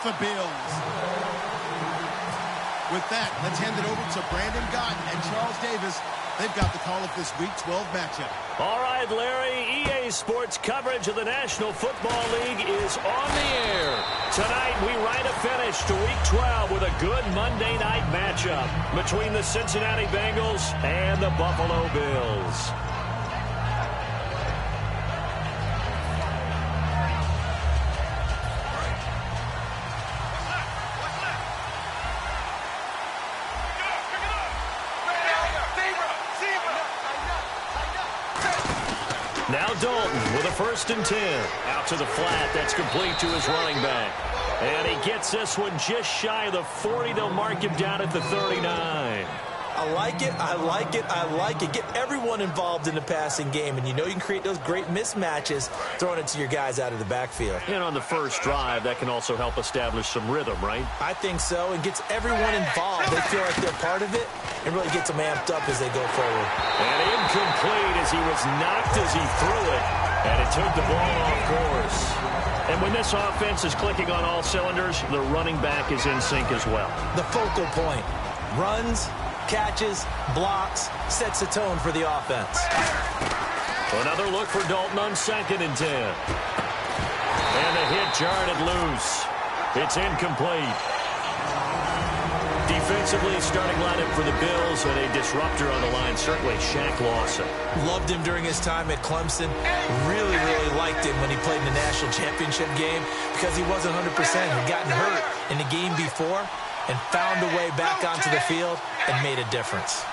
the Bills. With that, let's hand it over to Brandon Gott and Charles Davis. They've got the call of this Week 12 matchup. All right, Larry, EA Sports coverage of the National Football League is on the air. Tonight, we write a finish to Week 12 with a good Monday night matchup between the Cincinnati Bengals and the Buffalo Bills. Now Dalton with a 1st and 10. Out to the flat. That's complete to his running back. And he gets this one just shy of the 40. They'll mark him down at the 39. I like it. I like it. I like it. Get everyone involved in the passing game. And you know you can create those great mismatches throwing it to your guys out of the backfield. And on the first drive, that can also help establish some rhythm, right? I think so. And gets everyone involved. They feel like they're part of it. And really gets them amped up as they go forward. And incomplete as he was knocked as he threw it. And it took the ball off course. And when this offense is clicking on all cylinders, the running back is in sync as well. The focal point. Runs, catches, blocks, sets the tone for the offense. Another look for Dalton on 2nd and 10. And the hit jarred it loose. It's incomplete. Defensively, starting lineup for the Bills and a disruptor on the line, certainly Shaq Lawson. Loved him during his time at Clemson. Really, really liked him when he played in the national championship game because he wasn't 100%. He'd gotten hurt in the game before and found a way back onto the field and made a difference.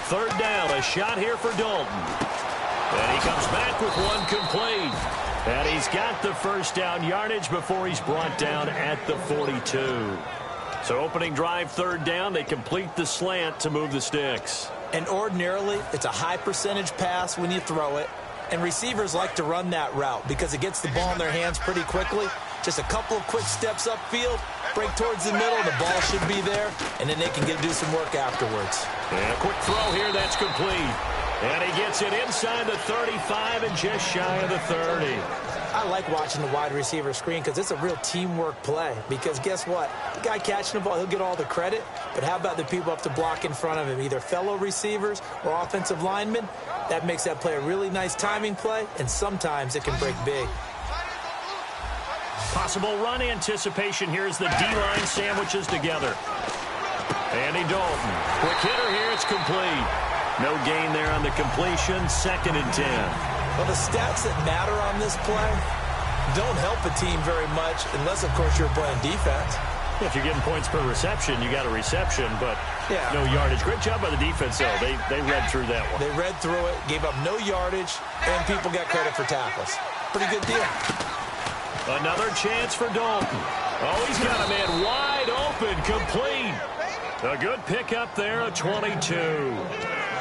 3rd down, a shot here for Dalton. And he comes back with one complete. And he's got the 1st down yardage before he's brought down at the 42. So opening drive, 3rd down, they complete the slant to move the sticks. And ordinarily, it's a high percentage pass when you throw it. And receivers like to run that route because it gets the ball in their hands pretty quickly. Just a couple of quick steps upfield, break towards the middle, the ball should be there, and then they can do some work afterwards. And a quick throw here, that's complete. And he gets it inside the 35 and just shy of the 30. I like watching the wide receiver screen because it's a real teamwork play. Because guess what? The guy catching the ball, he'll get all the credit. But how about the people up to block in front of him, either fellow receivers or offensive linemen? That makes that play a really nice timing play, and sometimes it can break big. Possible run anticipation here as the D-line sandwiches together. Andy Dalton. Quick hitter here, it's complete. No gain there on the completion, 2nd and 10. Well, the stats that matter on this play don't help a team very much unless, of course, you're playing defense. If you're getting points per reception, you got a reception, but no yardage. Great job by the defense, though. They read through that one. They read through it, gave up no yardage, and people got credit for tackles. Pretty good deal. Another chance for Dalton. Oh, he's got a man wide open, complete. A good pickup there, a 22.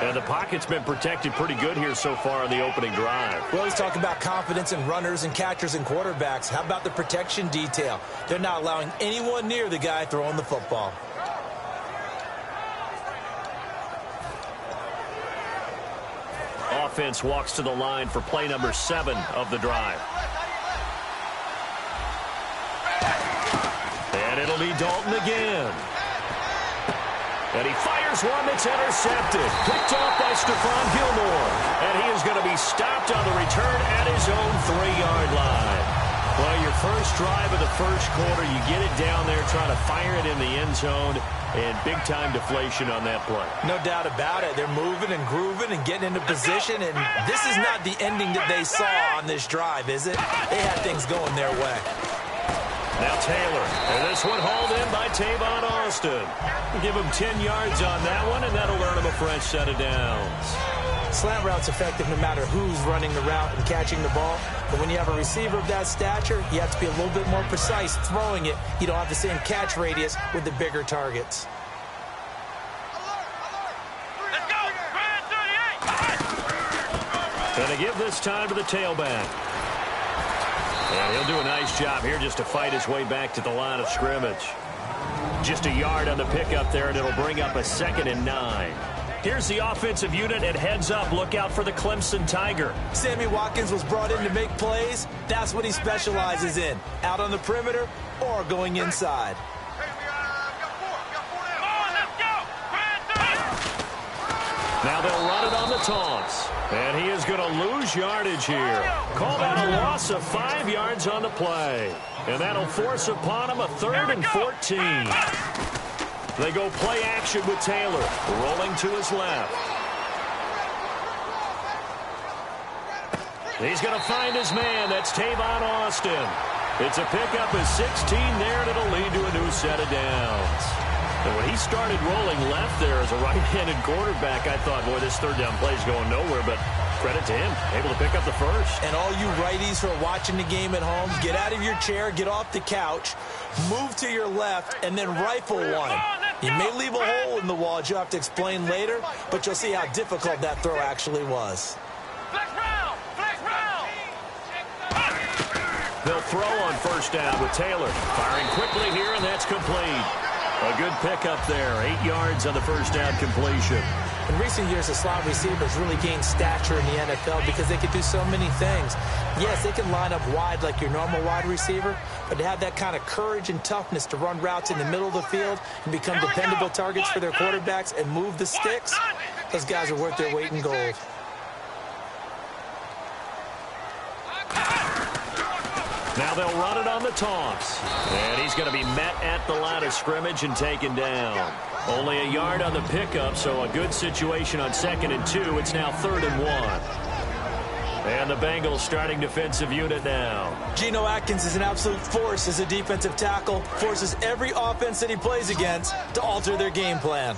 And the pocket's been protected pretty good here so far on the opening drive. We always talk about confidence in runners and catchers and quarterbacks. How about the protection detail? They're not allowing anyone near the guy throwing the football. Offense walks to the line for play number 7 of the drive. And it'll be Dalton again. And he fires one that's intercepted. Picked off by Stephon Gilmore. And he is going to be stopped on the return at his own 3-yard line. Well, your first drive of the first quarter, you get it down there, trying to fire it in the end zone, and big-time deflation on that play. No doubt about it. They're moving and grooving and getting into position, and this is not the ending that they saw on this drive, is it? They had things going their way. Now Taylor, and this one hauled in by Tavon Austin. Give him 10 yards on that one, and that'll earn him a fresh set of downs. Slant route's effective no matter who's running the route and catching the ball. But when you have a receiver of that stature, you have to be a little bit more precise throwing it. You don't have the same catch radius with the bigger targets. And they give this time to the tailback. And he'll do a nice job here just to fight his way back to the line of scrimmage. Just a yard on the pickup there, and it'll bring up a 2nd and 9. Here's the offensive unit, and heads up, look out for the Clemson Tiger. Sammy Watkins was brought in to make plays. That's what he specializes in, out on the perimeter or going inside. Now they'll run it on the taunts. And he is going to lose yardage here. Call that a loss of 5 yards on the play. And that'll force upon him a 3rd and 14. They go play action with Taylor, rolling to his left. He's going to find his man. That's Tavon Austin. It's a pickup of 16 there, and it'll lead to a new set of downs. And when he started rolling left there as a right-handed quarterback, I thought, boy, this 3rd down play is going nowhere, but credit to him, able to pick up the first. And all you righties who are watching the game at home, get out of your chair, get off the couch, move to your left, and then rifle one. You may leave a hole in the wall, as you'll have to explain later, but you'll see how difficult that throw actually was. They'll throw on 1st down with Taylor. Firing quickly here, and that's complete. A good pickup there. 8 yards on the 1st down completion. In recent years, the slot receivers really gained stature in the NFL because they could do so many things. Yes, they can line up wide like your normal wide receiver, but to have that kind of courage and toughness to run routes in the middle of the field and become dependable targets for their quarterbacks and move the sticks, those guys are worth their weight in gold. Now they'll run it on the taunts. And he's going to be met at the line of scrimmage and taken down. Only a yard on the pickup, so a good situation on 2nd and 2. It's now 3rd and 1. And the Bengals starting defensive unit now. Geno Atkins is an absolute force as a defensive tackle. Forces every offense that he plays against to alter their game plan.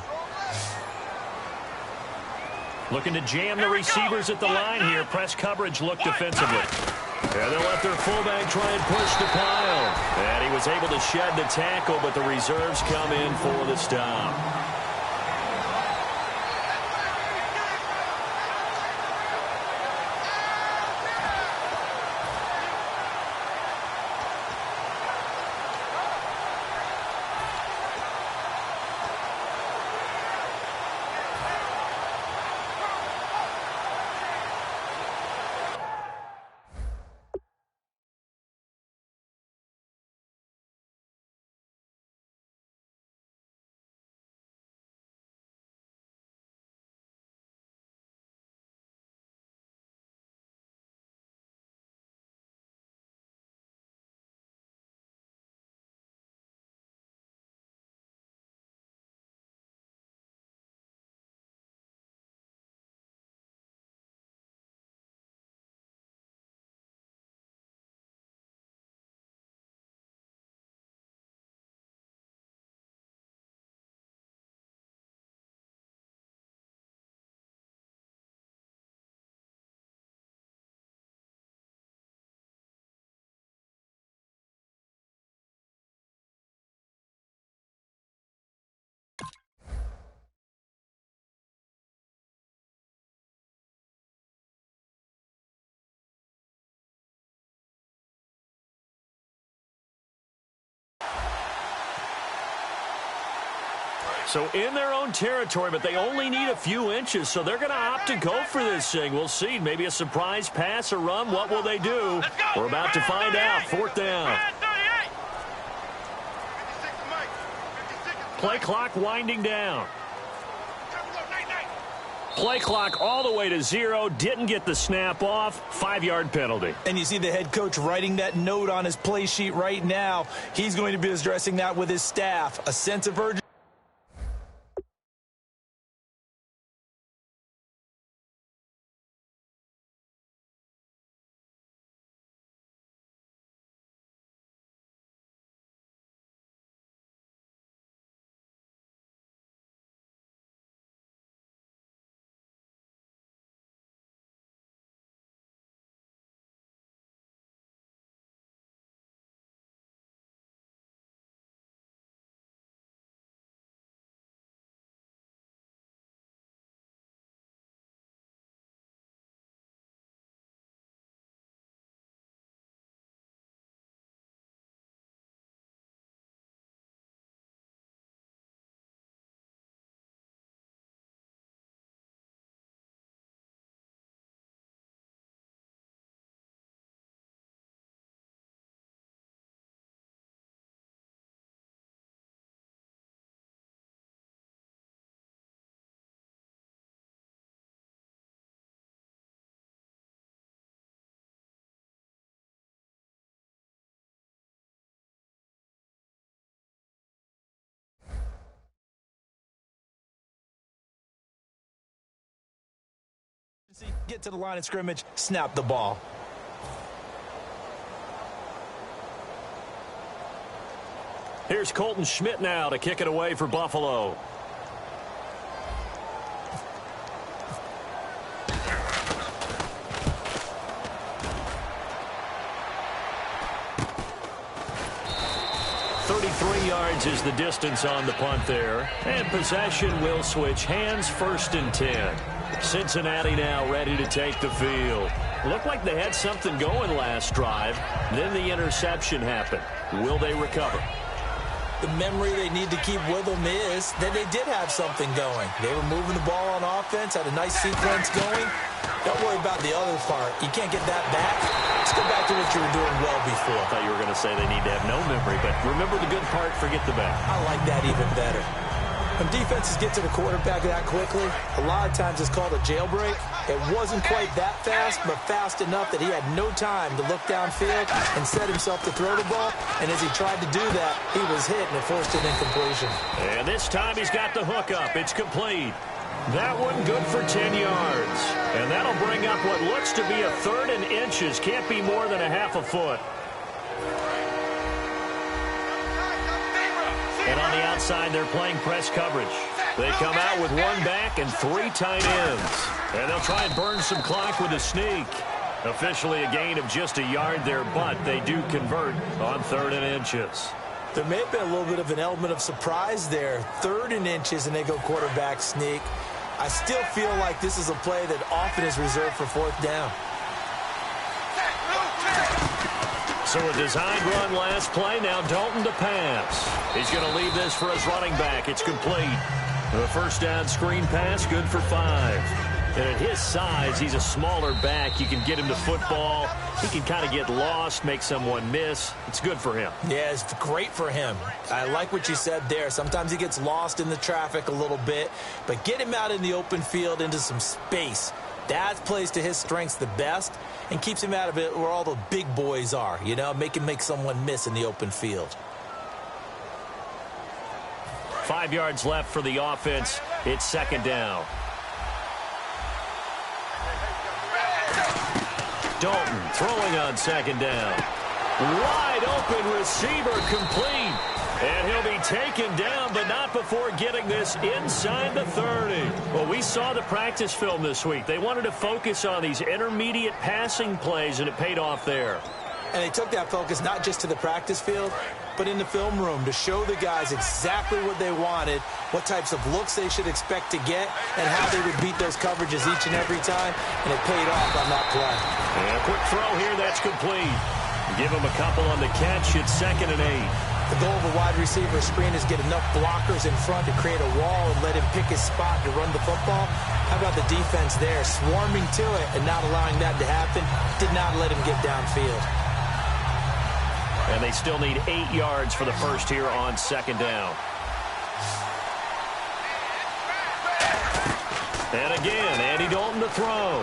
Looking to jam the receivers at the line here. Press coverage look defensively. And they'll let their fullback try and push the pile. And he was able to shed the tackle, but the reserves come in for the stop. So in their own territory, but they only need a few inches, so they're going to opt to go for this thing. We'll see. Maybe a surprise pass or run. What will they do? We're about to find out. 4th down. Play clock winding down. Play clock all the way to 0. Didn't get the snap off. 5-yard penalty. And you see the head coach writing that note on his play sheet right now. He's going to be addressing that with his staff. A sense of urgency. Get to the line of scrimmage, snap the ball. Here's Colton Schmidt now to kick it away for Buffalo. Yards is the distance on the punt there. And possession will switch hands, 1st and 10. Cincinnati now ready to take the field. Looked like they had something going last drive. Then the interception happened. Will they recover? The memory they need to keep with them is that they did have something going. They were moving the ball on offense, had a nice sequence going. Don't worry about the other part. You can't get that back. Let's go back to what you were doing well before. I thought you were going to say they need to have no memory, but remember the good part, forget the bad. I like that even better. When defenses get to the quarterback that quickly, a lot of times it's called a jailbreak. It wasn't quite that fast, but fast enough that he had no time to look downfield and set himself to throw the ball. And as he tried to do that, he was hit and it forced an incompletion. And this time he's got the hook up. It's complete. That one good for 10 yards. And that'll bring up what looks to be a 3rd and inches. Can't be more than a half a foot. And on the outside, they're playing press coverage. They come out with 1 back and 3 tight ends. And they'll try and burn some clock with a sneak. Officially a gain of just a yard there, but they do convert on 3rd and inches. There may have been a little bit of an element of surprise there. 3rd and inches, and they go quarterback sneak. I still feel like this is a play that often is reserved for 4th down. So a designed run last play. Now Dalton to pass. He's going to leave this for his running back. It's complete. The 1st down screen pass, good for 5. And at his size, he's a smaller back. You can get him to football. He can kind of get lost, make someone miss. It's good for him. Yeah, it's great for him. I like what you said there. Sometimes he gets lost in the traffic a little bit, but get him out in the open field into some space. That plays to his strengths the best and keeps him out of it where all the big boys are, you know, make someone miss in the open field. 5 yards left for the offense. It's 2nd down. Dalton throwing on 2nd down. Wide open receiver complete. And he'll be taken down, but not before getting this inside the 30. Well, we saw the practice film this week. They wanted to focus on these intermediate passing plays, and it paid off there. And they took that focus not just to the practice field, but in the film room to show the guys exactly what they wanted, what types of looks they should expect to get, and how they would beat those coverages each and every time. And it paid off on that play. And a quick throw here, that's complete. Give him a couple on the catch. It's 2nd and 8. The goal of a wide receiver screen is get enough blockers in front to create a wall and let him pick his spot to run the football. How about the defense there, swarming to it and not allowing that to happen? Did not let him get downfield. And they still need 8 yards for the first here on 2nd down. And again, Andy Dalton to throw.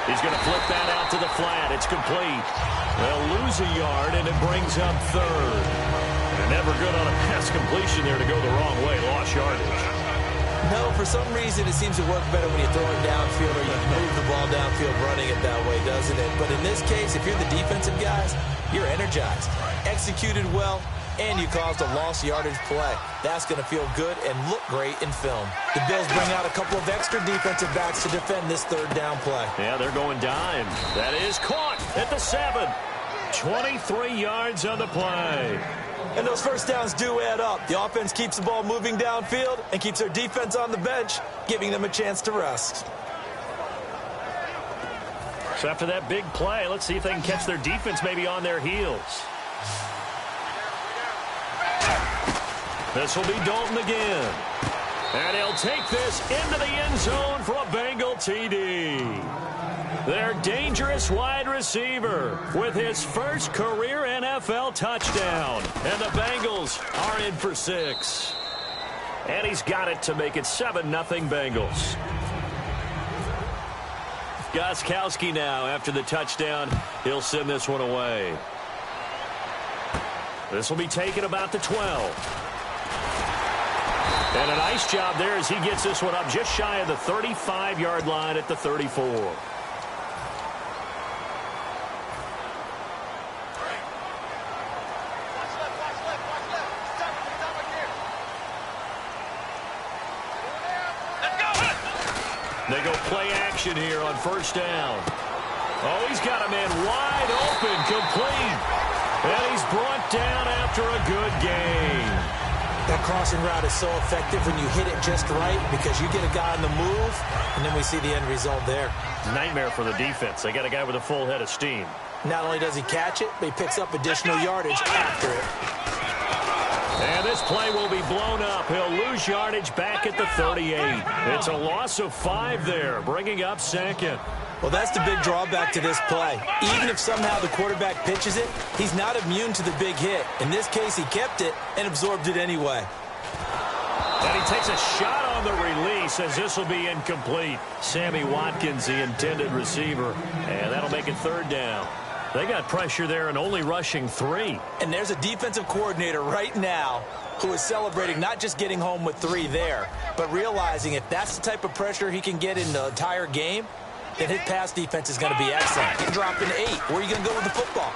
He's going to flip that out to the flat. It's complete. They'll lose a yard, and it brings up 3rd. And never good on a pass completion there to go the wrong way. Lost yardage. No, for some reason it seems to work better when you throw it downfield or you move the ball downfield running it that way, doesn't it? But in this case, if you're the defensive guys, you're energized, executed well, and you caused a lost yardage play. That's going to feel good and look great in film. The Bills bring out a couple of extra defensive backs to defend this 3rd down play. Yeah, they're going dime. That is caught at the 7. 23 yards on the play. And those 1st downs do add up. The offense keeps the ball moving downfield and keeps their defense on the bench, giving them a chance to rest. So after that big play, let's see if they can catch their defense maybe on their heels. This will be Dalton again. And he'll take this into the end zone for a Bengal TD. Their dangerous wide receiver with his first career NFL touchdown. And the Bengals are in for 6. And he's got it to make it 7-0 Bengals. Gostkowski now after the touchdown. He'll send this one away. This will be taken about the 12. And a nice job there as he gets this one up just shy of the 35-yard line at the 34. They go play action here on first down. Oh, he's got a man wide open, complete. And he's brought down after a good game. That crossing route is so effective when you hit it just right because you get a guy on the move, and then we see the end result there. Nightmare for the defense. They got a guy with a full head of steam. Not only does he catch it, but he picks up additional yardage after it. And this play will be blown up. He'll lose yardage back at the 38. It's a loss of 5 there, bringing up second. Well, that's the big drawback to this play. Even if somehow the quarterback pitches it, he's not immune to the big hit. In this case, he kept it and absorbed it anyway. And he takes a shot on the release as this will be incomplete. Sammy Watkins, the intended receiver, and that'll make it third down. They got pressure there and only rushing 3. And there's a defensive coordinator right now who is celebrating not just getting home with 3 there, but realizing if that's the type of pressure he can get in the entire game, then his pass defense is going to be excellent. Get dropped into 8. Where are you going to go with the football?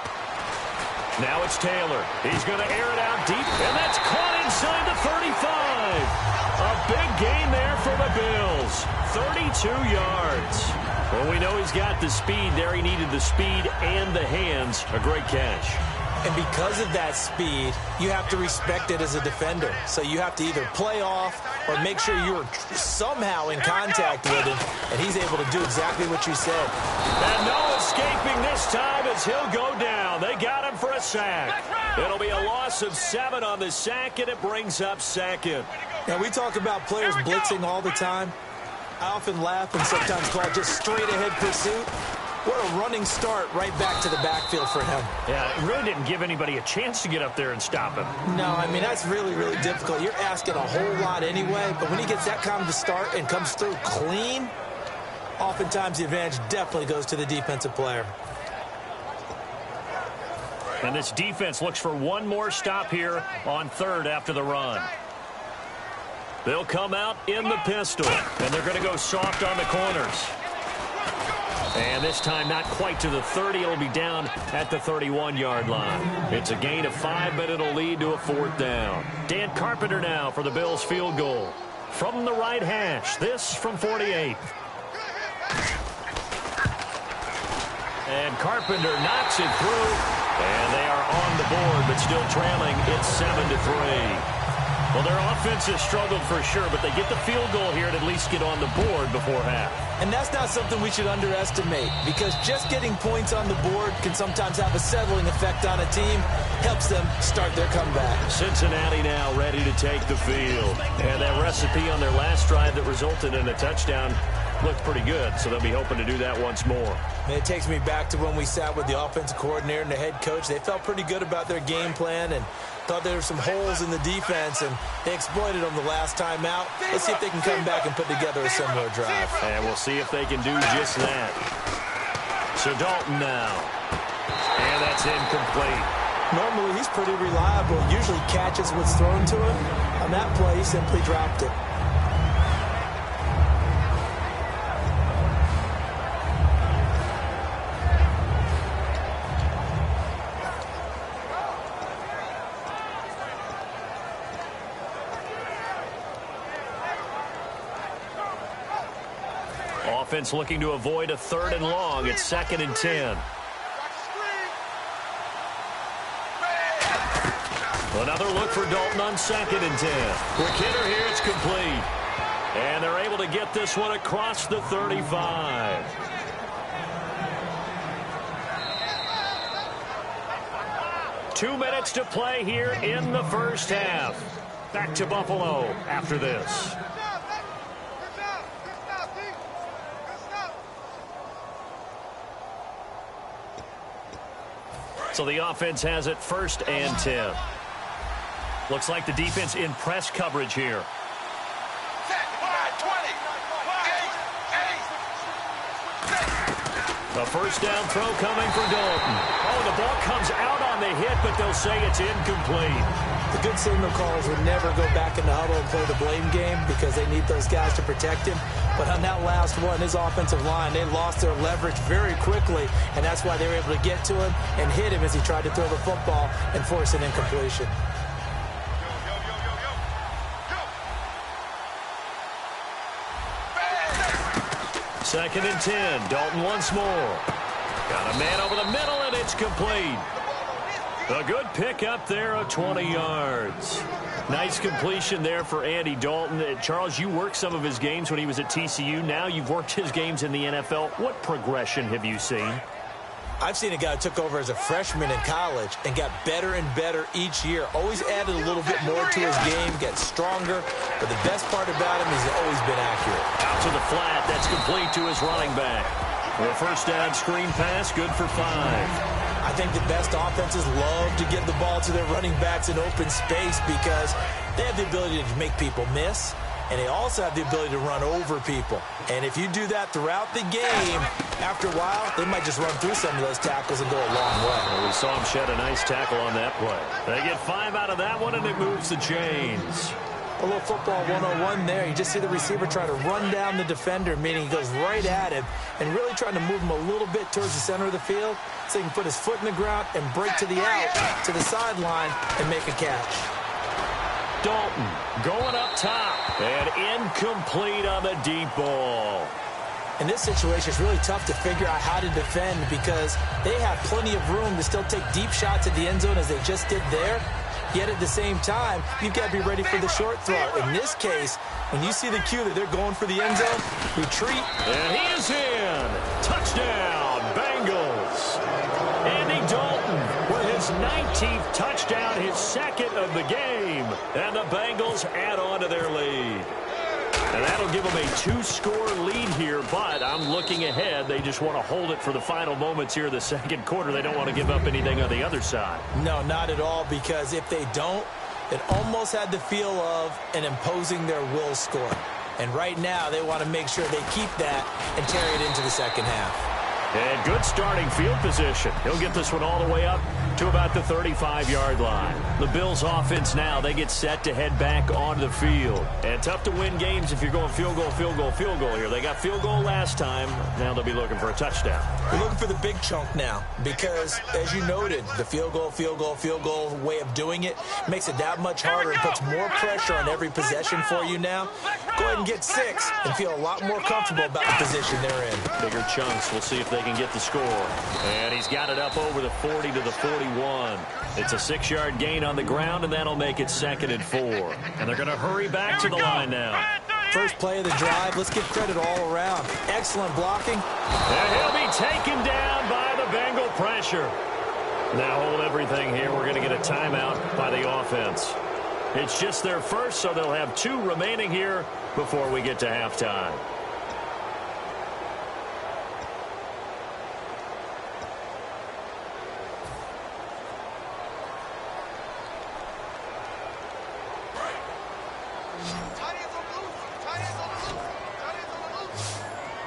Now it's Taylor. He's going to air it out deep, and that's caught inside the 35. A big gain there for the Bills. 32 yards. Well, we know he's got the speed there. He needed the speed and the hands. A great catch. And because of that speed, you have to respect it as a defender. So you have to either play off or make sure you're somehow in contact with him, and he's able to do exactly what you said. And no escaping this time as he'll go down. They got him for a sack. It'll be a loss of 7 on the sack, and it brings up second. Now, we talk about players blitzing all the time. I often laugh and sometimes call it just straight-ahead pursuit. What a running start right back to the backfield for him. Yeah, it really didn't give anybody a chance to get up there and stop him. No, I mean, that's really, really difficult. You're asking a whole lot anyway, but when he gets that kind of a start and comes through clean, oftentimes the advantage definitely goes to the defensive player. And this defense looks for one more stop here on third after the run. They'll come out in the pistol, and they're going to go soft on the corners. And this time not quite to the 30. It'll be down at the 31-yard line. It's a gain of 5, but it'll lead to a 4th down. Dan Carpenter now for the Bills field goal. From the right hash, this from 48. And Carpenter knocks it through, and they are on the board, but still trailing. It's 7-3. Well, their offense has struggled for sure, but they get the field goal here and at least get on the board before half. And that's not something we should underestimate, because just getting points on the board can sometimes have a settling effect on a team, helps them start their comeback. Cincinnati now ready to take the field. And that recipe on their last drive that resulted in a touchdown looked pretty good, so they'll be hoping to do that once more. It takes me back to when we sat with the offensive coordinator and the head coach. They felt pretty good about their game plan and thought there were some holes in the defense, and they exploited them the last time out. Let's see if they can come back and put together a similar drive. And we'll see if they can do just that. So Dalton now. And that's incomplete. Normally, he's pretty reliable. Usually catches what's thrown to him. On that play, he simply dropped it. Offense looking to avoid a 3rd and long. It's 2nd and 10. Another look for Dalton on 2nd and 10. Quick hitter here, it's complete. And they're able to get this one across the 35. Two minutes to play here in the first half. Back to Buffalo after this. So the offense has it 1st and 10. Looks like the defense in press coverage here. A first down throw coming for Dalton. Oh, the ball comes out on the hit, but they'll say it's incomplete. The good signal callers would never go back in the huddle and play the blame game because they need those guys to protect him. But on that last one, his offensive line, they lost their leverage very quickly, and that's why they were able to get to him and hit him as he tried to throw the football and force an incompletion. 2nd and 10. Dalton once more. Got a man over the middle, and it's complete. A good pick up there of 20 yards. Nice completion there for Andy Dalton. Charles, you worked some of his games when he was at TCU. Now you've worked his games in the NFL. What progression have you seen? I've seen a guy who took over as a freshman in college and got better and better each year. Always added a little bit more to his game, got stronger. But the best part about him is he's always been accurate. Out to the flat. That's complete to his running back. A first down screen pass, good for 5. I think the best offenses love to get the ball to their running backs in open space because they have the ability to make people miss, and they also have the ability to run over people. And if you do that throughout the game, after a while, they might just run through some of those tackles and go a long way. Well, we saw him shed a nice tackle on that play. They get 5 out of that one, and it moves the chains. A little football 101 there. You just see the receiver try to run down the defender, meaning he goes right at him and really trying to move him a little bit towards the center of the field so he can put his foot in the ground and break to the out, to the sideline, and make a catch. Dalton going up top and incomplete on the deep ball. In this situation, it's really tough to figure out how to defend because they have plenty of room to still take deep shots at the end zone as they just did there. Yet at the same time, you've got to be ready for the short throw. In this case, when you see the cue that they're going for the end zone, retreat. And he is in. Touchdown, Bengals. Andy Dalton with his 19th touchdown, his 2nd of the game. And the Bengals add on to their lead. And that'll give them a 2-score lead here, but I'm looking ahead. They just want to hold it for the final moments here of the 2nd quarter. They don't want to give up anything on the other side. No, not at all, because if they don't, it almost had the feel of an imposing their will score. And right now, they want to make sure they keep that and carry it into the second half. And good starting field position. He'll get this one all the way up to about the 35-yard line. The Bills offense now, they get set to head back onto the field. And tough to win games if you're going field goal, field goal, field goal here. They got field goal last time. Now they'll be looking for a touchdown. We're looking for the big chunk now because, as you noted, the field goal way of doing it makes it that much harder and puts more pressure on every possession for you now. Go ahead and get 6 and feel a lot more comfortable about the position they're in. Bigger chunks. We'll see if they can get the score. And he's got it up over the 40 to the 41. It's a 6-yard gain on the ground, and that'll make it 2nd and 4. And they're going to hurry back to the line now. First play of the drive. Let's give credit all around. Excellent blocking. And he'll be taken down by the Bengal pressure. Now hold everything here. We're going to get a timeout by the offense. It's just their first, so they'll have 2 remaining here before we get to halftime.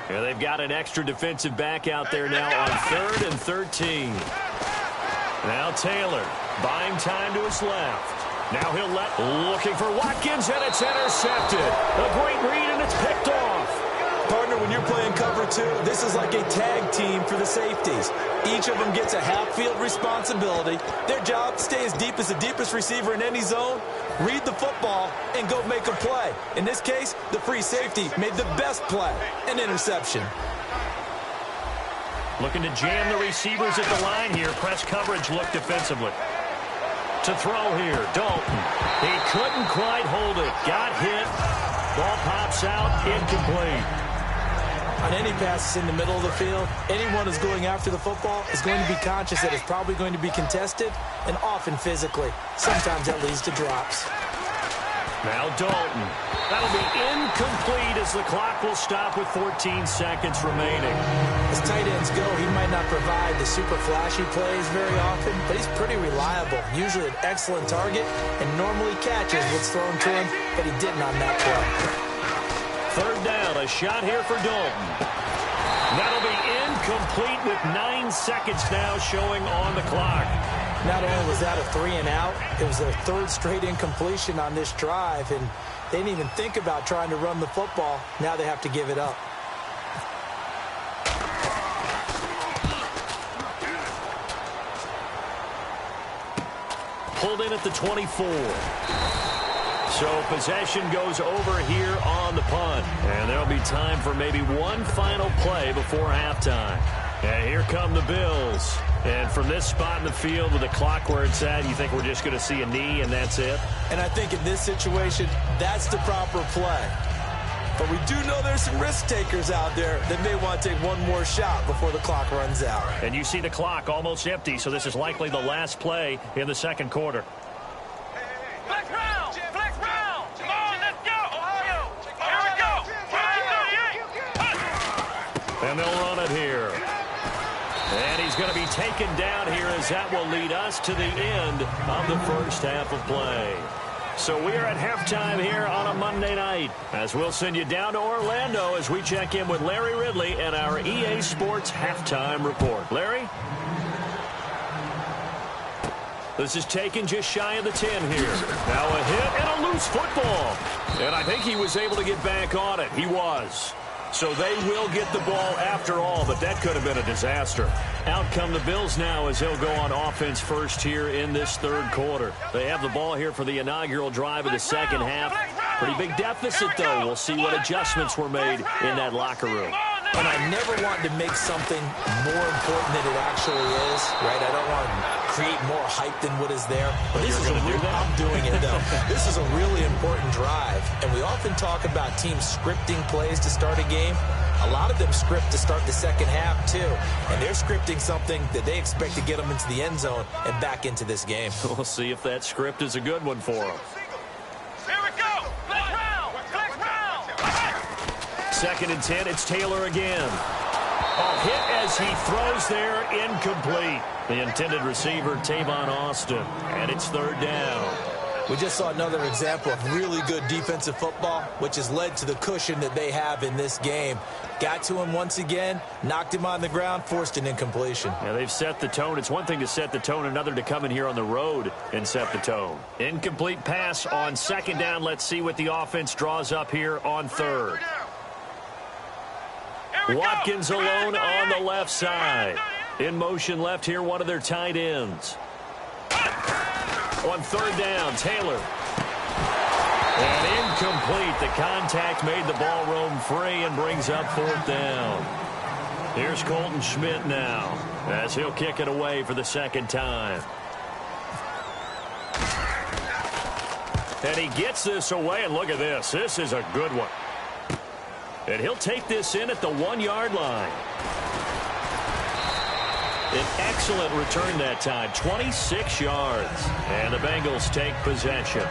Yeah, they've got an extra defensive back out there now on 3rd and 13. Now Taylor buying time to his left. Now he'll looking for Watkins, and it's intercepted. A great read, and it's picked off. Partner, when you're playing cover 2, this is like a tag team for the safeties. Each of them gets a half-field responsibility. Their job, stay as deep as the deepest receiver in any zone, read the football, and go make a play. In this case, the free safety made the best play, an interception. Looking to jam the receivers at the line here. Press coverage look defensively. To throw here, Dalton. He couldn't quite hold it. Got hit. Ball pops out, incomplete. On any passes in the middle of the field, anyone who's going after the football is going to be conscious that it's probably going to be contested and often physically. Sometimes that leads to drops. Now Dalton. That'll be incomplete as the clock will stop with 14 seconds remaining. As tight ends go, he might not provide the super flashy plays very often, but he's pretty reliable. Usually an excellent target and normally catches what's thrown to him, but he didn't on that play. 3rd down, a shot here for Dalton. That'll be incomplete with 9 seconds now showing on the clock. Not only was that a 3-and-out, it was their 3rd straight incompletion on this drive, and they didn't even think about trying to run the football. Now they have to give it up. Pulled in at the 24. So possession goes over here on the punt. And there'll be time for maybe one final play before halftime. And here come the Bills. And from this spot in the field with the clock where it's at, you think we're just going to see a knee and that's it? And I think in this situation, that's the proper play. But we do know there's some risk takers out there that may want to take one more shot before the clock runs out. And you see the clock almost empty, so this is likely the last play in the second quarter. Flex round! Flex round! Come on, let's go! Ohio! Here we go! And they'll run it here. And he's going to be taken down here as that will lead us to the end of the first half of play. So we are at halftime here on a Monday night as we'll send you down to Orlando as we check in with Larry Ridley and our EA Sports halftime report. Larry? This is taken just shy of the 10 here. Now a hit and a loose football. And I think he was able to get back on it. He was. So they will get the ball after all, but that could have been a disaster. Out come the Bills now as they'll go on offense first here in this third quarter. They have the ball here for the inaugural drive of the second half. Pretty big deficit, though. We'll see what adjustments were made in that locker room. And I never want to make something more important than it actually is, right? I don't want to create more hype than what is there. But this is I'm doing it, though. This is a really important drive. And we often talk about teams scripting plays to start a game. A lot of them script to start the second half, too. And they're scripting something that they expect to get them into the end zone and back into this game. We'll see if that script is a good one for them. Here we go! Flex round! Flex round! Second and 10, it's Taylor again. A hit as he throws there, incomplete. The intended receiver, Tavon Austin, and it's third down. We just saw another example of really good defensive football, which has led to the cushion that they have in this game. Got to him once again, knocked him on the ground, forced an incompletion. Yeah, they've set the tone. It's one thing to set the tone, another to come in here on the road and set the tone. Incomplete pass on second down. Let's see what the offense draws up here on third. Watkins alone on the left side. In motion left here, one of their tight ends. On third down, Taylor. And incomplete. The contact made the ball roam free and brings up fourth down. Here's Colton Schmidt now as he'll kick it away for the second time. And he gets this away, and look at this. This is a good one. And he'll take this in at the 1-yard line. An excellent return that time, 26 yards. And the Bengals take possession.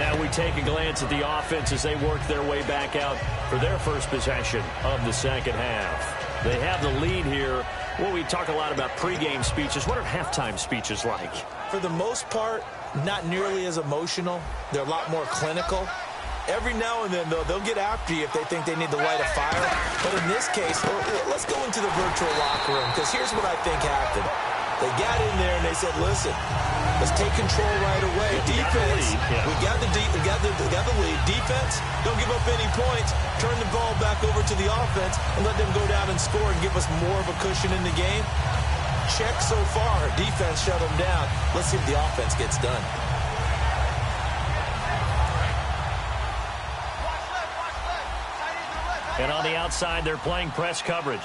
Now we take a glance at the offense as they work their way back out for their first possession of the second half. They have the lead here. Well, we talk a lot about pregame speeches. What are halftime speeches like? For the most part, not nearly as emotional. They're a lot more clinical. Every now and then, though, they'll get after you if they think they need to light a fire. But in this case, let's go into the virtual locker room, because here's what I think happened. They got in there and they said, listen, let's take control right away. Defense, we got the lead. Defense, don't give up any points. Turn the ball back over to the offense and let them go down and score and give us more of a cushion in the game. Check so far. Defense shut them down. Let's see if the offense gets done. And on the outside, they're playing press coverage.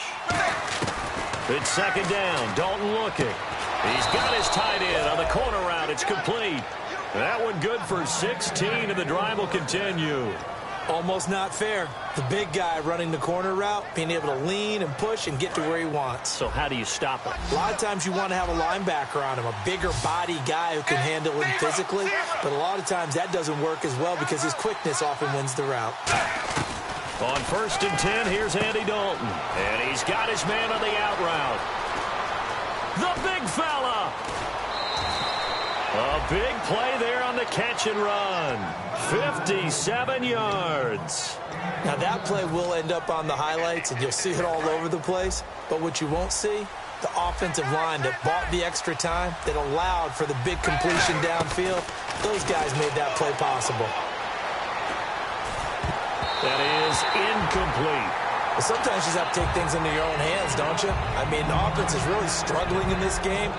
It's second down. Dalton looking. He's got his tight end on the corner route. It's complete. That one good for 16, and the drive will continue. Almost not fair. The big guy running the corner route, being able to lean and push and get to where he wants. So how do you stop him? A lot of times you want to have a linebacker on him, a bigger body guy who can handle him physically. But a lot of times that doesn't work as well because his quickness often wins the route. On first and 10, here's Andy Dalton. And he's got his man on the out route. The big fella. A big play there on the catch and run. 57 yards. Now that play will end up on the highlights, and you'll see it all over the place. But what you won't see, the offensive line that bought the extra time, that allowed for the big completion downfield, those guys made that play possible. That is incomplete. But sometimes you just have to take things into your own hands, don't you? I mean, the offense is really struggling in this game.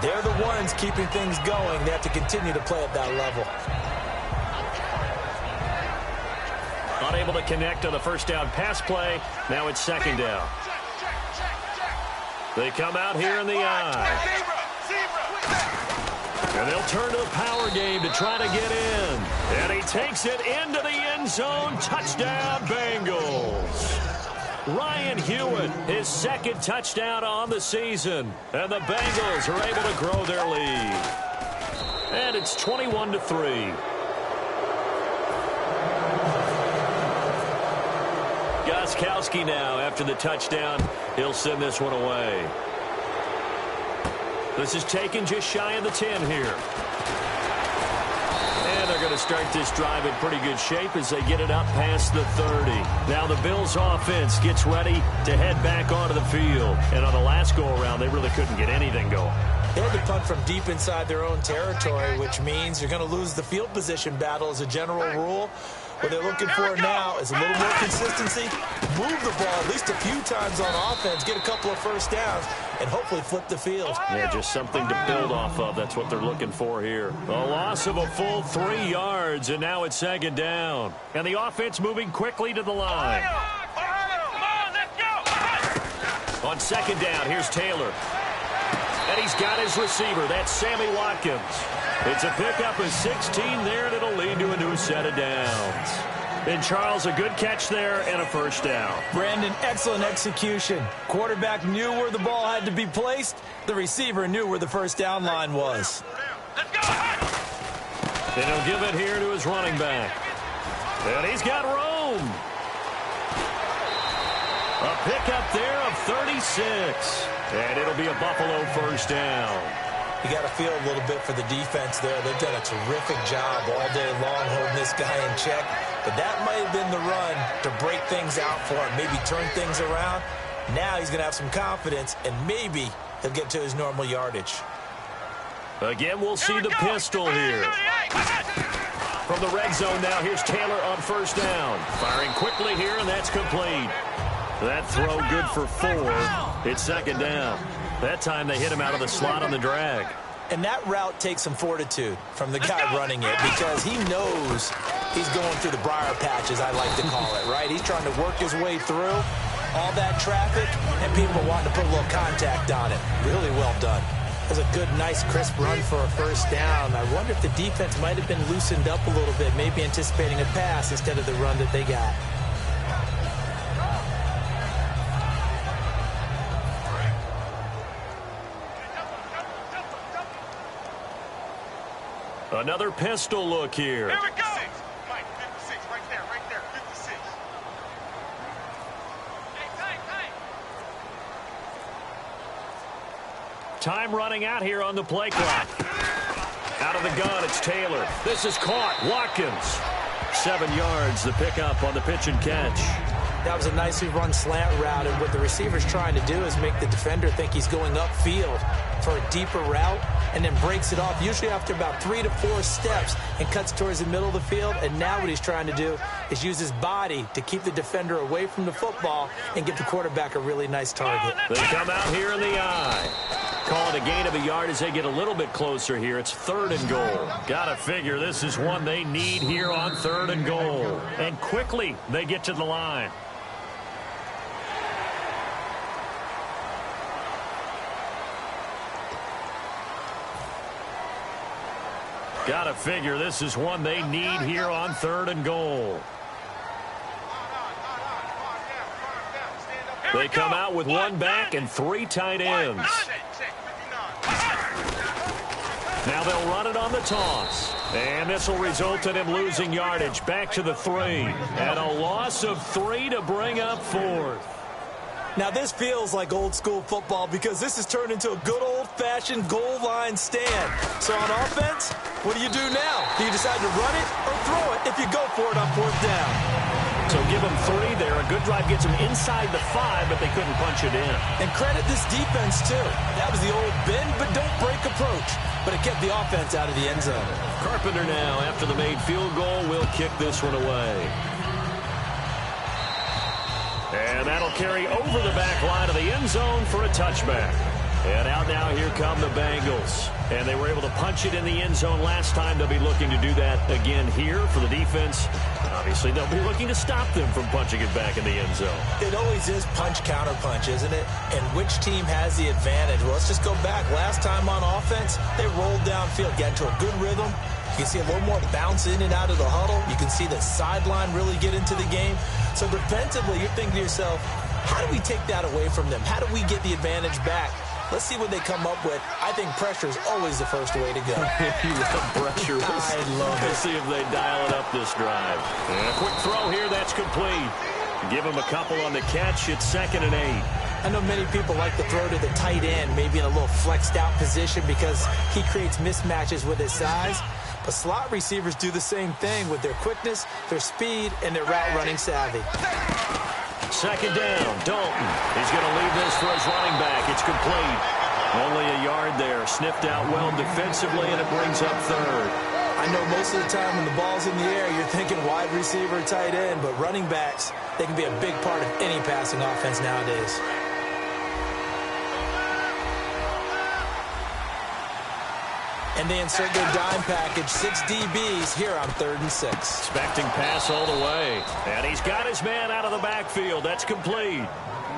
They're the ones keeping things going. They have to continue to play at that level. unable to connect on the first down pass play. Now it's second down. They come out here in the I. And they'll turn to the power game to try to get in. And he takes it into the end zone. Touchdown, Bengals. Ryan Hewitt, his second touchdown on the season. And the Bengals are able to grow their lead. And it's 21-3. Gostkowski now after the touchdown. He'll send this one away. This is taken just shy of the 10 here. And they're going to start this drive in pretty good shape as they get it up past the 30. Now the Bills offense gets ready to head back onto the field. And on the last go-around, they really couldn't get anything going. They had to punt from deep inside their own territory, which means you're going to lose the field position battle as a general rule. What they're looking for now is a little more consistency, move the ball at least a few times on offense, get a couple of first downs, and hopefully flip the field. Yeah, just something to build off of. That's what they're looking for here. A loss of a full 3 yards, and now it's second down. And the offense moving quickly to the line. On second down, here's Taylor. And he's got his receiver. That's Sammy Watkins. It's a pickup of 16 there, and it'll lead to a new set of downs. And Charles, a good catch there and a first down. Brandon, excellent execution. Quarterback knew where the ball had to be placed. The receiver knew where the first down line was. And he'll give it here to his running back. And he's got room. A pickup there of 36. And it'll be a Buffalo first down. You got to feel a little bit for the defense there. They've done a terrific job all day long holding this guy in check. But that might have been the run to break things out for him, maybe turn things around. Now he's going to have some confidence, and maybe he'll get to his normal yardage. Again, we'll see the pistol here. From the red zone now, here's Taylor on first down. Firing quickly here, and that's complete. That throw good for 4. It's second down. That time they hit him out of the slot on the drag. And that route takes some fortitude from the guy running it because he knows he's going through the briar patch, as I like to call it, right? He's trying to work his way through all that traffic, and people are wanting to put a little contact on it. Really well done. It was a good, nice, crisp run for a first down. I wonder if the defense might have been loosened up a little bit, maybe anticipating a pass instead of the run that they got. Another pistol look here. Here we go. Mike, 56, right there, 56. Time running out here on the play clock. Out of the gun, it's Taylor. This is caught. Watkins. 7 yards, the pickup on the pitch and catch. That was a nicely run slant route, and what the receiver's trying to do is make the defender think he's going upfield for a deeper route, and then breaks it off, usually after about 3 to 4 steps, and cuts towards the middle of the field. And now what he's trying to do is use his body to keep the defender away from the football and give the quarterback a really nice target. They come out here in the I. Call it a gain of a yard as they get a little bit closer here. It's 3rd and goal. Gotta figure this is one they need here on 3rd and goal. And quickly they get to the line. Gotta figure this is one they need here on 3rd and goal. They come out with 1 back and 3 tight ends. Now they'll run it on the toss. And this will result in him losing yardage back to the 3. And a loss of 3 to bring up 4th. Now this feels like old school football because this has turned into a good old-fashioned goal line stand. So on offense, what do you do now? Do you decide to run it or throw it if you go for it on 4th down? So give them 3 there. A good drive gets them inside the 5, but they couldn't punch it in. And credit this defense, too. That was the old bend but don't break approach, but it kept the offense out of the end zone. Carpenter now, after the made field goal, will kick this one away. And that'll carry over the back line of the end zone for a touchback. And out now, here come the Bengals. And they were able to punch it in the end zone last time. They'll be looking to do that again here for the defense. Obviously, they'll be looking to stop them from punching it back in the end zone. It always is punch-counter-punch, isn't it? And which team has the advantage? Well, let's just go back. Last time on offense, they rolled downfield, got into a good rhythm. You can see a little more bounce in and out of the huddle. You can see the sideline really get into the game. So defensively, you're thinking to yourself, how do we take that away from them? How do we get the advantage back? Let's see what they come up with. I think pressure is always the first way to go. You love pressure. I love it. Let's see if they dial it up this drive. And a quick throw here, that's complete. Give him a couple on the catch. It's 2nd and 8. I know many people like to throw to the tight end, maybe in a little flexed out position because he creates mismatches with his size. But slot receivers do the same thing with their quickness, their speed, and their route running savvy. 2nd down, Dalton. He's going to leave this for his running back. It's complete. Only a yard there. Sniffed out well defensively, and it brings up 3rd. I know most of the time when the ball's in the air, you're thinking wide receiver, tight end, but running backs, they can be a big part of any passing offense nowadays. And they insert their dime package, 6 DBs here on 3rd and 6. Expecting pass all the way. And he's got his man out of the backfield. That's complete.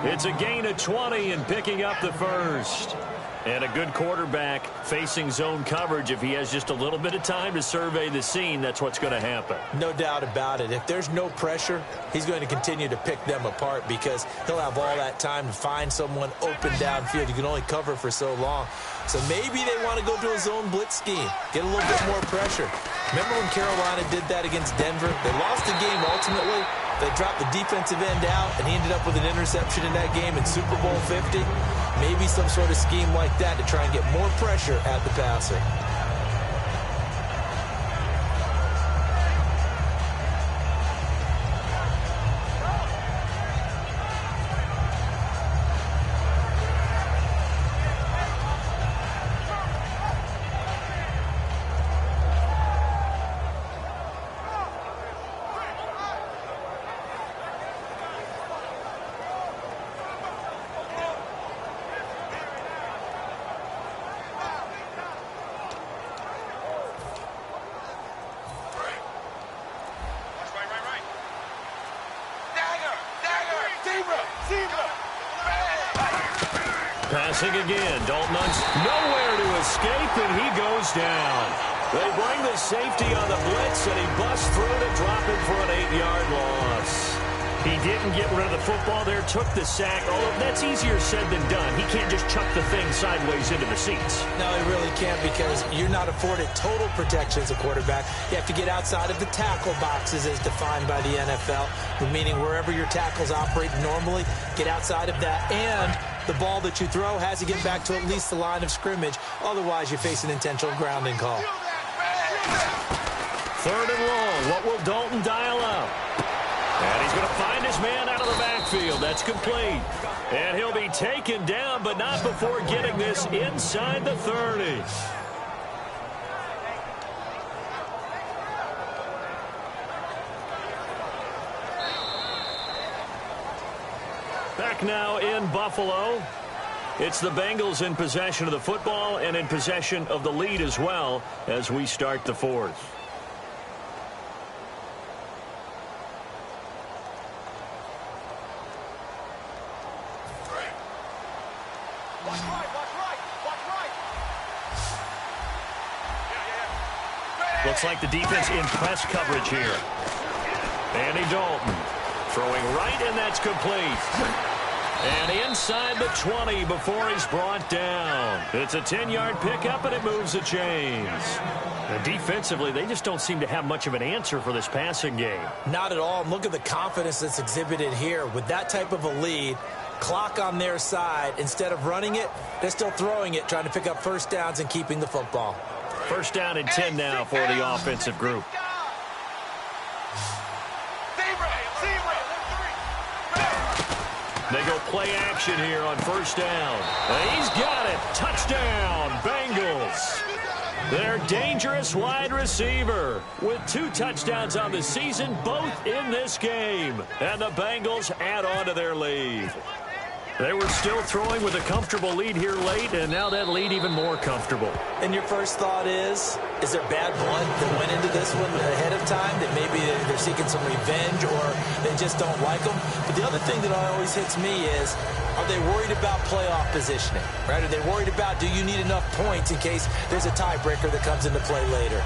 It's a gain of 20 and picking up the first. And a good quarterback facing zone coverage. If he has just a little bit of time to survey the scene, that's what's going to happen. No doubt about it. If there's no pressure, he's going to continue to pick them apart because he'll have all that time to find someone open downfield. You can only cover for so long. So maybe they want to go to a zone blitz scheme, get a little bit more pressure. Remember when Carolina did that against Denver? They lost the game ultimately. They dropped the defensive end out, and he ended up with an interception in that game in Super Bowl 50. Maybe some sort of scheme like that to try and get more pressure at the passer. Passing again. Dalton nowhere to escape, and he goes down. They bring the safety on the blitz, and he busts through to drop him for an 8-yard loss. He didn't get rid of the football there, took the sack. Although that's easier said than done. He can't just chuck the thing sideways into the seats. No, he really can't because you're not afforded total protection as a quarterback. You have to get outside of the tackle boxes as defined by the NFL, meaning wherever your tackles operate normally, get outside of that. And the ball that you throw has to get back to at least the line of scrimmage. Otherwise, you face an intentional grounding call. 3rd and long. What will Dalton dial up? And he's going to find his man out of the backfield. That's complete. And he'll be taken down, but not before getting this inside the 30. Back now in Buffalo. It's the Bengals in possession of the football and in possession of the lead as well as we start the 4th. Looks like the defense in press coverage here. Andy Dalton throwing right, and that's complete. And inside the 20 before he's brought down. It's a 10-yard pickup, and it moves the chains. And defensively, they just don't seem to have much of an answer for this passing game. Not at all. Look at the confidence that's exhibited here. With that type of a lead, clock on their side, instead of running it, they're still throwing it, trying to pick up first downs and keeping the football. 1st down and 10 now for the offensive group. They go play action here on 1st down. And he's got it. Touchdown, Bengals. Their dangerous wide receiver with 2 touchdowns on the season, both in this game. And the Bengals add on to their lead. They were still throwing with a comfortable lead here late, and now that lead even more comfortable. And your first thought is there bad blood that went into this one ahead of time, that maybe they're seeking some revenge or they just don't like them? But the other thing that always hits me is, are they worried about playoff positioning? Right? Are they worried about, do you need enough points in case there's a tiebreaker that comes into play later?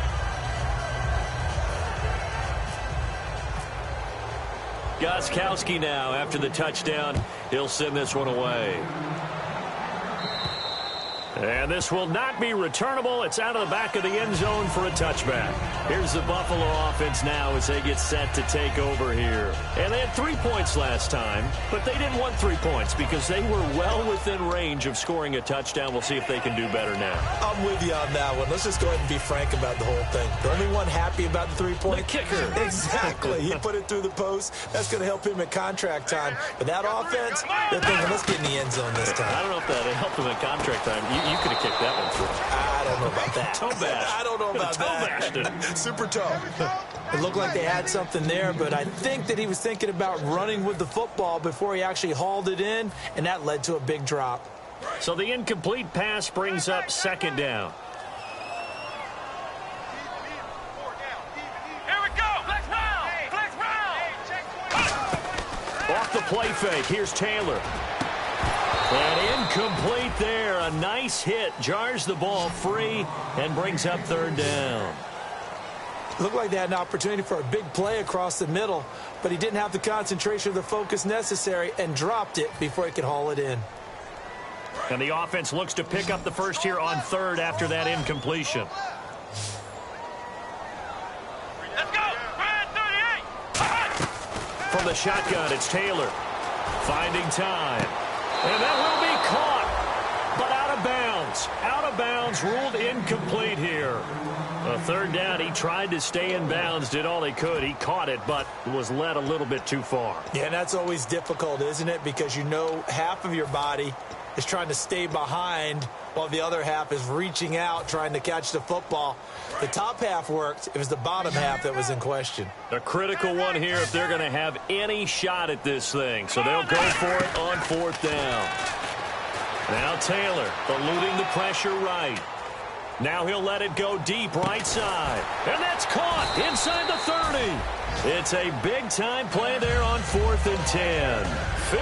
Gostkowski now, after the touchdown, he'll send this one away. And this will not be returnable. It's out of the back of the end zone for a touchback. Here's the Buffalo offense now as they get set to take over here. And they had 3 points last time, but they didn't want 3 points because they were well within range of scoring a touchdown. We'll see if they can do better now. I'm with you on that one. Let's just go ahead and be frank about the whole thing. The only one happy about the 3-point? The kicker. Exactly. He put it through the post. That's going to help him at contract time. But that offense, they're thinking, let's get in the end zone this time. I don't know if that helped him at contract time. You could have kicked that one through. I don't know about that. Toe bash. I don't know about that. Super toe. It looked like they had something there, but I think that he was thinking about running with the football before he actually hauled it in, and that led to a big drop. So the incomplete pass brings up second down. Here we go. Flex round. Flex round. Off the play fake. Here's Taylor. And incomplete there. A nice hit. Jars the ball free and brings up third down. Looked like they had an opportunity for a big play across the middle, but he didn't have the concentration or the focus necessary and dropped it before he could haul it in. And the offense looks to pick up the first here on third after that incompletion. Let's go. Red 38. From the shotgun, it's Taylor. Finding time. And that will be caught, but out of bounds. Out of bounds, ruled incomplete here. A third down, he tried to stay in bounds, did all he could. He caught it, but was led a little bit too far. Yeah, and that's always difficult, isn't it? Because you know half of your body is trying to stay behind while the other half is reaching out, trying to catch the football. The top half worked. It was the bottom half that was in question. A critical one here if they're going to have any shot at this thing. So they'll go for it on fourth down. Now Taylor eluding the pressure right. Now he'll let it go deep right side. And that's caught inside the 30. It's a big-time play there on 4th and 10.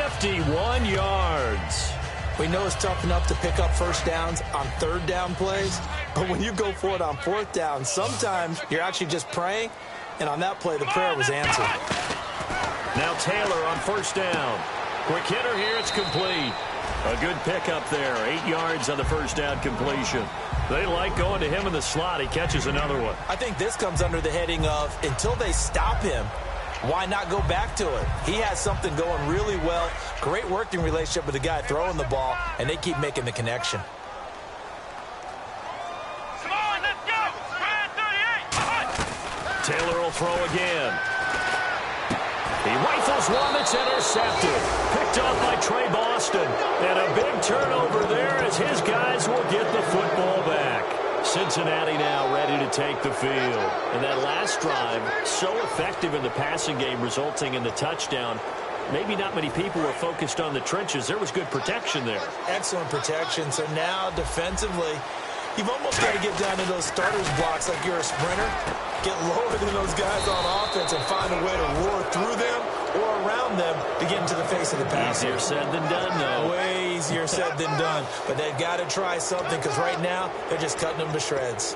51 yards. We know it's tough enough to pick up first downs on third down plays, but when you go for it on fourth down, sometimes you're actually just praying, and on that play, the prayer was answered. Now Taylor on first down. Quick hitter here, it's complete. A good pickup there, 8 yards on the first down completion. They like going to him in the slot. He catches another one. I think this comes under the heading of, until they stop him, why not go back to it? He has something going really well. Great working relationship with the guy throwing the ball, and they keep making the connection. Come on, let's go. Red 38. Taylor will throw again. He rifles one that's intercepted. Picked off by Trey Boston. And a big turnover there as his guys will get the football back. Cincinnati now ready to take the field. And that last drive, so effective in the passing game, resulting in the touchdown. Maybe not many people were focused on the trenches. There was good protection there. Excellent protection. So now defensively, you've almost got to get down to those starters blocks like you're a sprinter. Get lower than those guys on offense and find a way to roar through them or around them to get into the face of the passer. Easier said than done, though. Way easier said than done. But they've got to try something because right now they're just cutting them to shreds.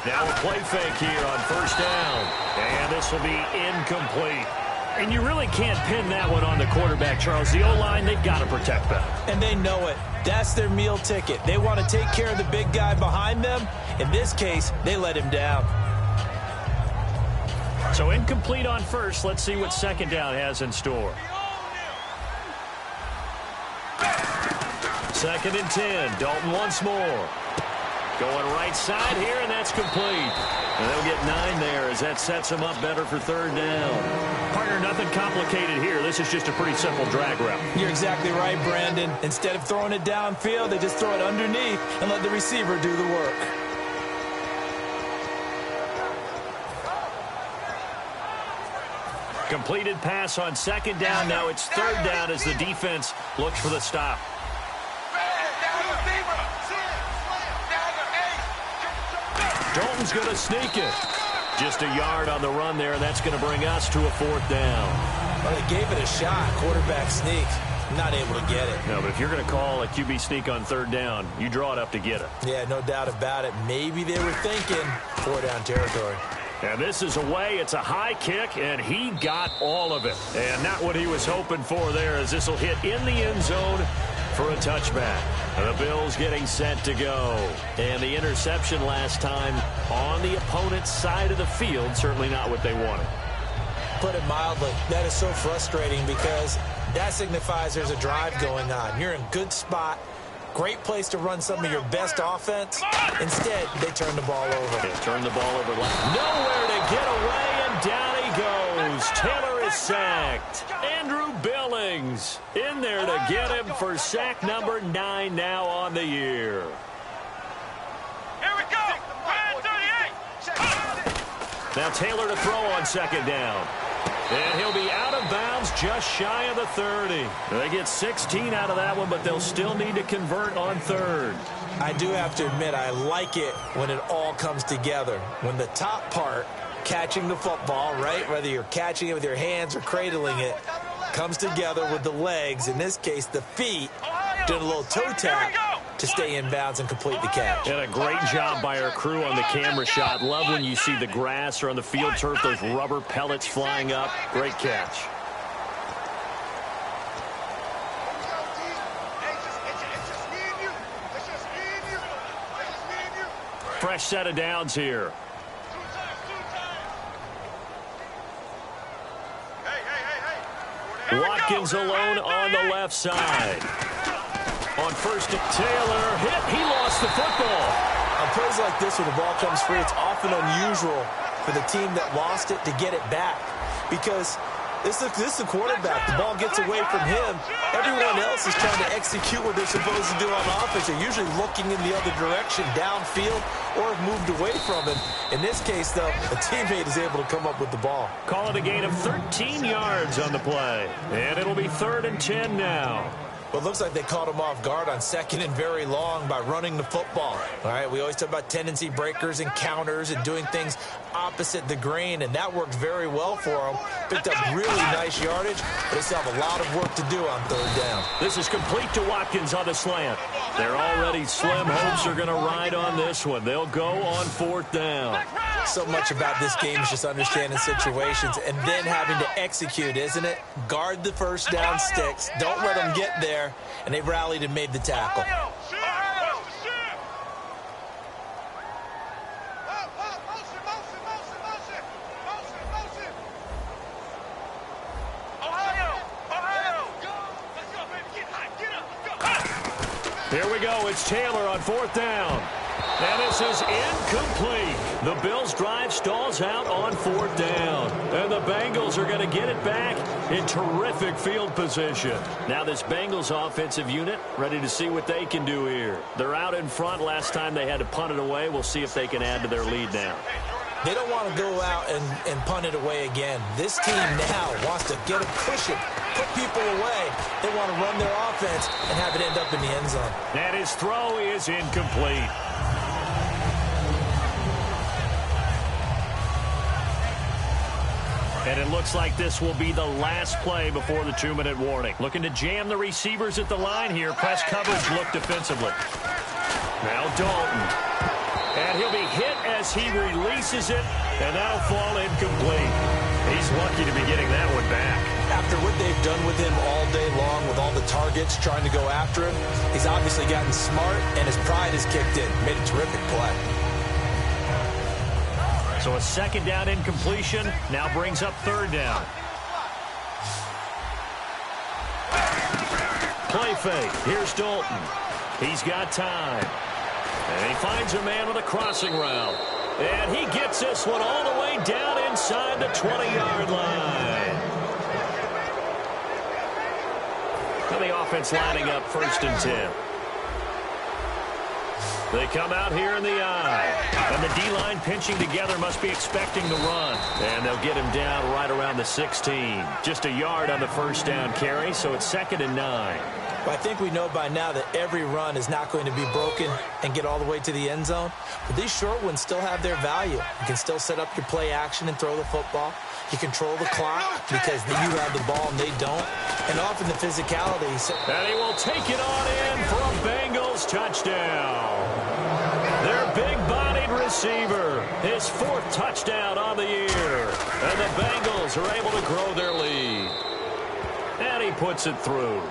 Now a play fake here on first down. And this will be incomplete. And you really can't pin that one on the quarterback, Charles. The O-line, they've got to protect that. And they know it. That's their meal ticket. They want to take care of the big guy behind them. In this case, they let him down. So incomplete on first. Let's see what second down has in store. 2nd and 10. Dalton once more. Going right side here, and that's complete. And they'll get 9 there as that sets them up better for third down. Partner, nothing complicated here. This is just a pretty simple drag route. You're exactly right, Brandon. Instead of throwing it downfield, they just throw it underneath and let the receiver do the work. Completed pass on second down. Now it's third down as the defense looks for the stop. Dalton's going to sneak it. Just a yard on the run there, and that's going to bring us to a fourth down. Well, they gave it a shot. Quarterback sneak. Not able to get it. No, but if you're going to call a QB sneak on third down, you draw it up to get it. Yeah, no doubt about it. Maybe they were thinking 4-down territory. And this is away. It's a high kick, and he got all of it. And not what he was hoping for there, as this will hit in the end zone for a touchback. The Bills getting set to go. And the interception last time on the opponent's side of the field, certainly not what they wanted. Put it mildly, that is so frustrating because that signifies there's a drive going on. You're in a good spot. Great place to run some of your best offense. Instead, they turn the ball over. Yeah, turn the ball over. Nowhere to get away, and down he goes. Taylor is sacked. Andrew Billings in there to get him for sack number 9 now on the year. Here we go. 38. Now Taylor to throw on second down. And he'll be out of bounds just shy of the 30. They get 16 out of that one, but they'll still need to convert on third. I do have to admit, I like it when it all comes together. When the top part, catching the football, right, whether you're catching it with your hands or cradling it, comes together with the legs, in this case the feet, doing a little toe tap to stay in bounds and complete the catch. And a great job by our crew on the camera shot. Love when you see the grass or on the field turf, those rubber pellets flying up. Great catch. Fresh set of downs here. Watkins alone on the left side. On first, Taylor hit. He lost the football. On plays like this, when the ball comes free, it's often unusual for the team that lost it to get it back. Because this is the quarterback. The ball gets away from him. Everyone else is trying to execute what they're supposed to do on offense. They're usually looking in the other direction, downfield, or have moved away from him. In this case, though, a teammate is able to come up with the ball. Call it a gain of 13 yards on the play. And it'll be 3rd and 10 now. Well, it looks like they caught him off guard on second and very long by running the football. All right, we always talk about tendency breakers and counters and doing things opposite the grain, and that worked very well for them. Picked up really nice yardage, but they still have a lot of work to do on third down. This is complete to Watkins on the slant. They're already slim hopes are going to ride on this one. They'll go on 4th down. So much about this game is just understanding situations and then having to execute, isn't it? Guard the first down sticks. Don't let them get there. And they rallied and made the tackle. Here we go. It's Taylor on 4th down. And this is incomplete. The Bills' drive stalls out on 4th down. And the Bengals are going to get it back in terrific field position. Now this Bengals offensive unit ready to see what they can do here. They're out in front. Last time they had to punt it away. We'll see if they can add to their lead now. They don't want to go out and punt it away again. This team now wants to get a cushion, put people away. They want to run their offense and have it end up in the end zone. And his throw is incomplete. And it looks like this will be the last play before the 2-minute warning. Looking to jam the receivers at the line here. Press coverage look defensively. Now Dalton. And he'll be hit as he releases it, and that'll fall incomplete. He's lucky to be getting that one back. After what they've done with him all day long with all the targets trying to go after him, he's obviously gotten smart, and his pride has kicked in. Made a terrific play. So a 2nd down incompletion now brings up 3rd down. Play fake. Here's Dalton. He's got time. And he finds a man with a crossing route. And he gets this one all the way down inside the 20-yard line. And the offense lining up 1st and 10. They come out here in the eye. And the D-line pinching together must be expecting the run. And they'll get him down right around the 16. Just a yard on the 1st down carry, so it's 2nd and 9. Well, I think we know by now that every run is not going to be broken and get all the way to the end zone. But these short ones still have their value. You can still set up your play action and throw the football. You control the clock because you have the ball and they don't. And often the physicality. And he will take it on in for a Bengals touchdown. Their big-bodied receiver, his 4th touchdown on the year. And the Bengals are able to grow their lead. And he puts it through.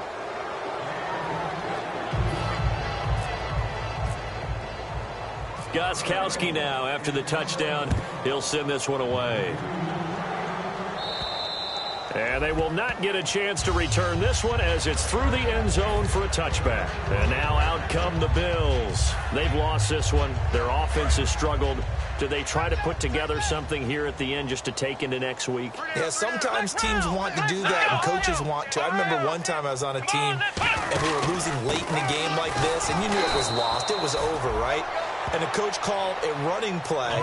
Gostkowski now after the touchdown. He'll send this one away. And they will not get a chance to return this one as it's through the end zone for a touchback. And now out come the Bills. They've lost this one. Their offense has struggled. Do they try to put together something here at the end just to take into next week? Yeah, sometimes teams want to do that and coaches want to. I remember one time I was on a team and we were losing late in the game like this and you knew it was lost. It was over, right? And the coach called a running play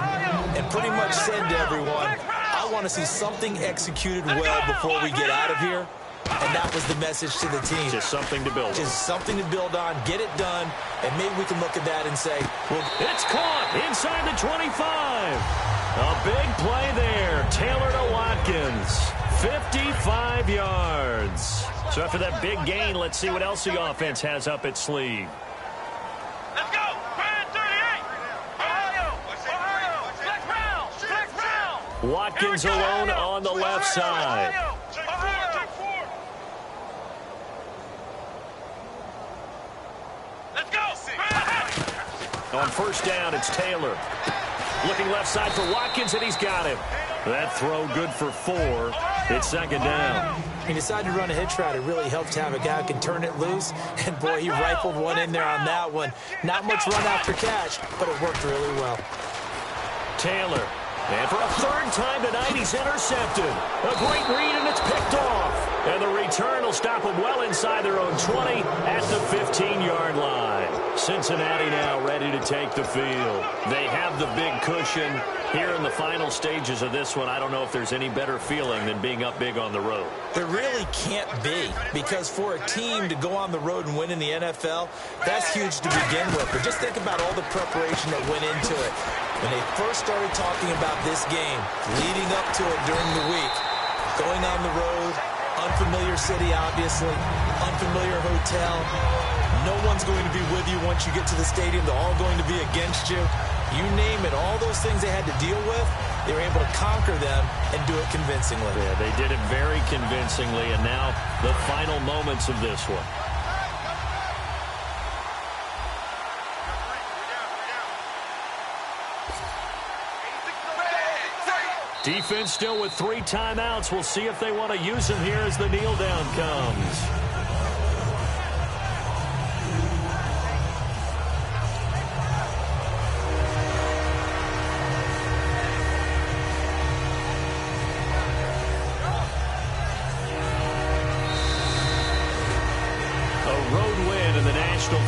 and pretty much said to everyone, I want to see something executed well before we get out of here. And that was the message to the team. Just something to build on. Just something to build on, get it done, and maybe we can look at that and say, well, it's caught inside the 25. A big play there. Taylor to Watkins. 55 yards. So after that big gain, let's see what else the offense has up its sleeve. Let's go. Brand 38. Ohio. Flex round. Watkins alone on the left side. Let's go. On 1st down, it's Taylor. Looking left side for Watkins, and he's got him. That throw good for 4. It's 2nd down. He decided to run a hitch route. It really helped to have a guy who can turn it loose. And, boy, he rifled one in there on that one. Not much run after catch, but it worked really well. Taylor. And for a 3rd time tonight, he's intercepted. A great read, and it's picked off. And the return will stop them well inside their own 20 at the 15-yard line. Cincinnati now ready to take the field. They have the big cushion. Here in the final stages of this one, I don't know if there's any better feeling than being up big on the road. There really can't be, because for a team to go on the road and win in the NFL, that's huge to begin with. But just think about all the preparation that went into it. When they first started talking about this game, leading up to it during the week, going on the road, unfamiliar city, obviously, unfamiliar hotel. No one's going to be with you once you get to the stadium. They're all going to be against you. You name it, all those things they had to deal with, they were able to conquer them and do it convincingly. Yeah, they did it very convincingly, and now the final moments of this one. Defense still with 3 timeouts. We'll see if they want to use them here as the kneel down comes.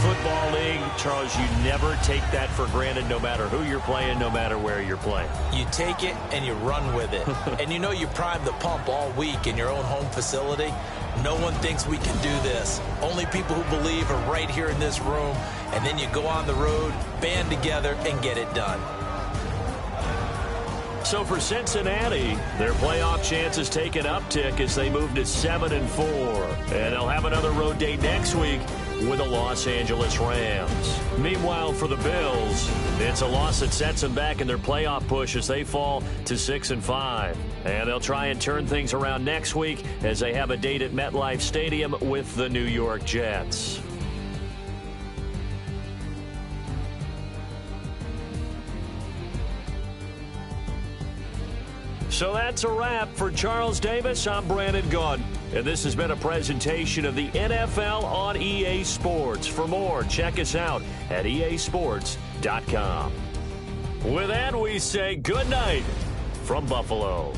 Football League, Charles, you never take that for granted no matter who you're playing, no matter where you're playing. You take it and you run with it. And you know you primed the pump all week in your own home facility. No one thinks we can do this. Only people who believe are right here in this room. And then you go on the road, band together, and get it done. So for Cincinnati, their playoff chances take an uptick as they move to 7-4. And they'll have another road date next week with the Los Angeles Rams. Meanwhile, for the Bills, it's a loss that sets them back in their playoff push as they fall to 6-5. And they'll try and turn things around next week as they have a date at MetLife Stadium with the New York Jets. So that's a wrap. For Charles Davis, I'm Brandon Gaudin. And this has been a presentation of the NFL on EA Sports. For more, check us out at easports.com. With that, we say good night from Buffalo.